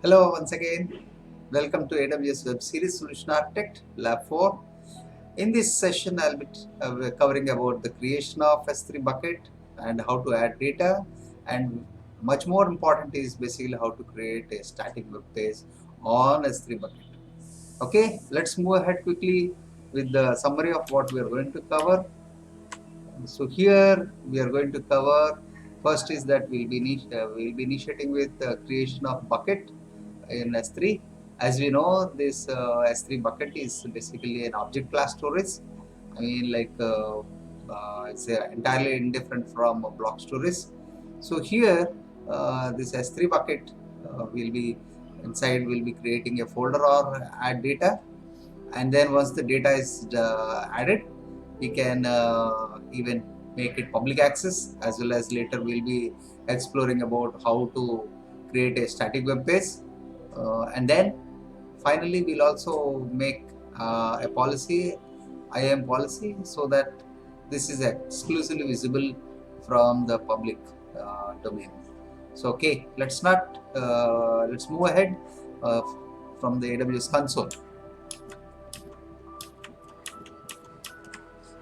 Hello once again. Welcome to AWS Web Series Solution Architect Lab 4. In this session, I'll be covering about the creation of S3 bucket and how to add data, and much more important is basically how to create a static web page on S3 bucket. Okay, let's move ahead quickly with the summary of what we are going to cover. So here we are going to cover, first is that we'll be initiating with the creation of bucket in S3. As we know, this S3 bucket is basically an object class storage. I mean, it's entirely indifferent from block storage. So here, this S3 bucket will be inside. Will be creating a folder or add data, and then once the data is added, we can even make it public access, as well as later we'll be exploring about how to create a static web page, and then finally we'll also make a policy, IAM policy, so that this is exclusively visible from the public domain. So okay, let's move ahead from the AWS console.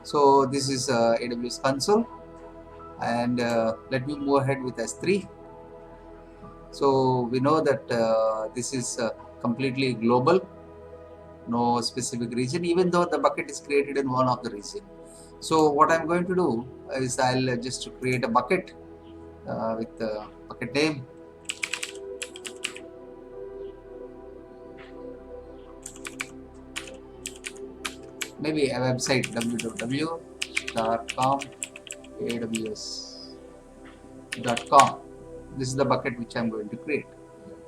So this is AWS console, and let me move ahead with S3. So we know that this is completely global, no specific region, even though the bucket is created in one of the region. So what I'm going to do is I'll just create a bucket with the bucket name. Maybe a website www.com. This is the bucket which I'm going to create,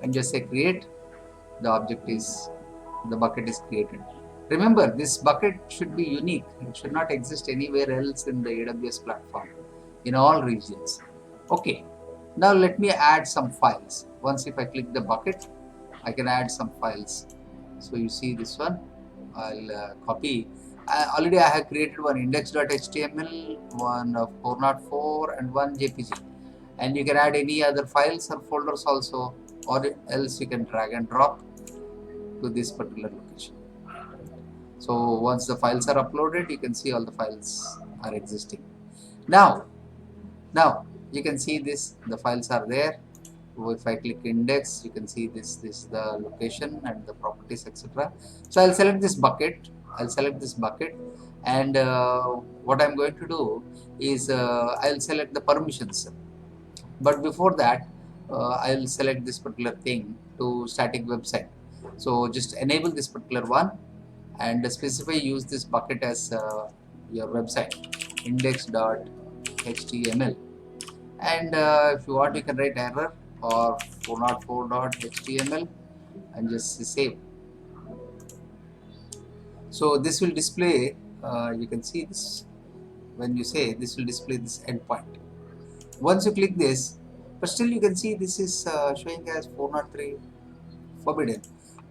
and just say create. The bucket is created. Remember, this bucket should be unique. It should not exist anywhere else in the AWS platform, in all regions. Okay, now let me add some files. Once if I click the bucket, I can add some files. So you see this one, I'll copy. Already I have created one index.html, one 404 and one JPG. And you can add any other files or folders also, or else you can drag and drop to this particular location. So once the files are uploaded, you can see all the files are existing. Now you can see this, the files are there. If I click index, you can see this is the location and the properties, etc. So I'll select this bucket. And what I'm going to do is I'll select the permissions. But before that, I'll select this particular thing to static website. So just enable this particular one and specify, use this bucket as your website, index.html. And if you want, you can write error or 404.html and just save. So this will display, you can see this, when you say this will display this endpoint. Once you click this, but still you can see this is showing as 403 forbidden.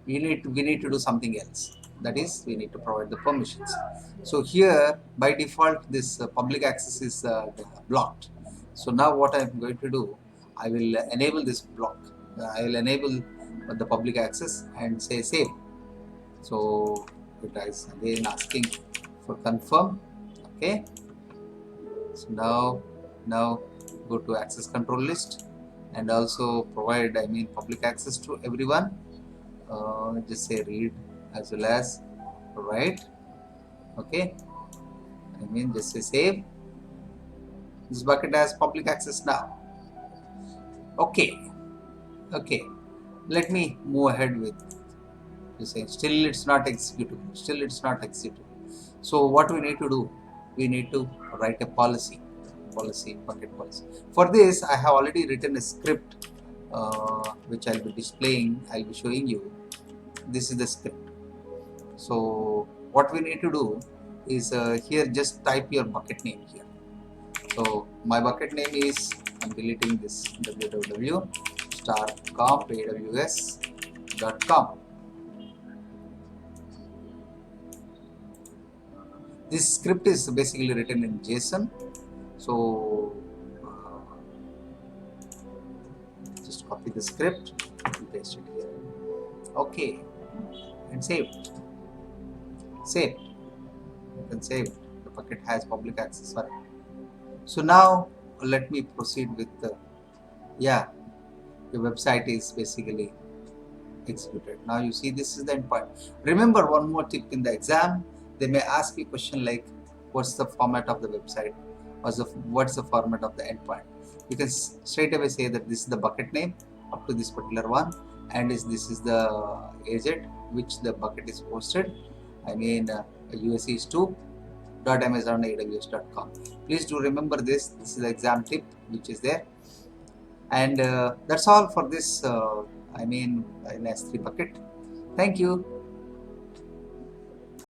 We need to do something else. That is, we need to provide the permissions. So here by default this public access is blocked. So now what I am going to do, I will enable this block. I will enable the public access and say save. So it is again asking for confirm. Okay. So now go to access control list and also provide, public access to everyone. Just say read as well as write. Okay, just say save. This bucket has public access now. Okay, let me move ahead with this. Still it's not executable. So what we need to do, we need to write a bucket policy. For this I have already written a script which I'll be displaying, I'll be showing you. This is the script. So what we need to do is here just type your bucket name here. So my bucket name is, I'm deleting this, www.aws.com. This script is basically written in JSON. So just copy the script Paste it here. Okay, and save. Save. You can save it. The bucket has public access for it. So now let me proceed with the, yeah, your website is basically executed. Now you see this is the endpoint. Remember one more tip: in the exam, they may ask you a question like, what's the format of the website? What's the format of the endpoint? You can straight away say that this is the bucket name up to this particular one, and this is the agent which the bucket is posted. I mean, USC is 2.amazon.aws.com. Please do remember this. This is the exam tip which is there. And that's all for this, in S3 bucket. Thank you.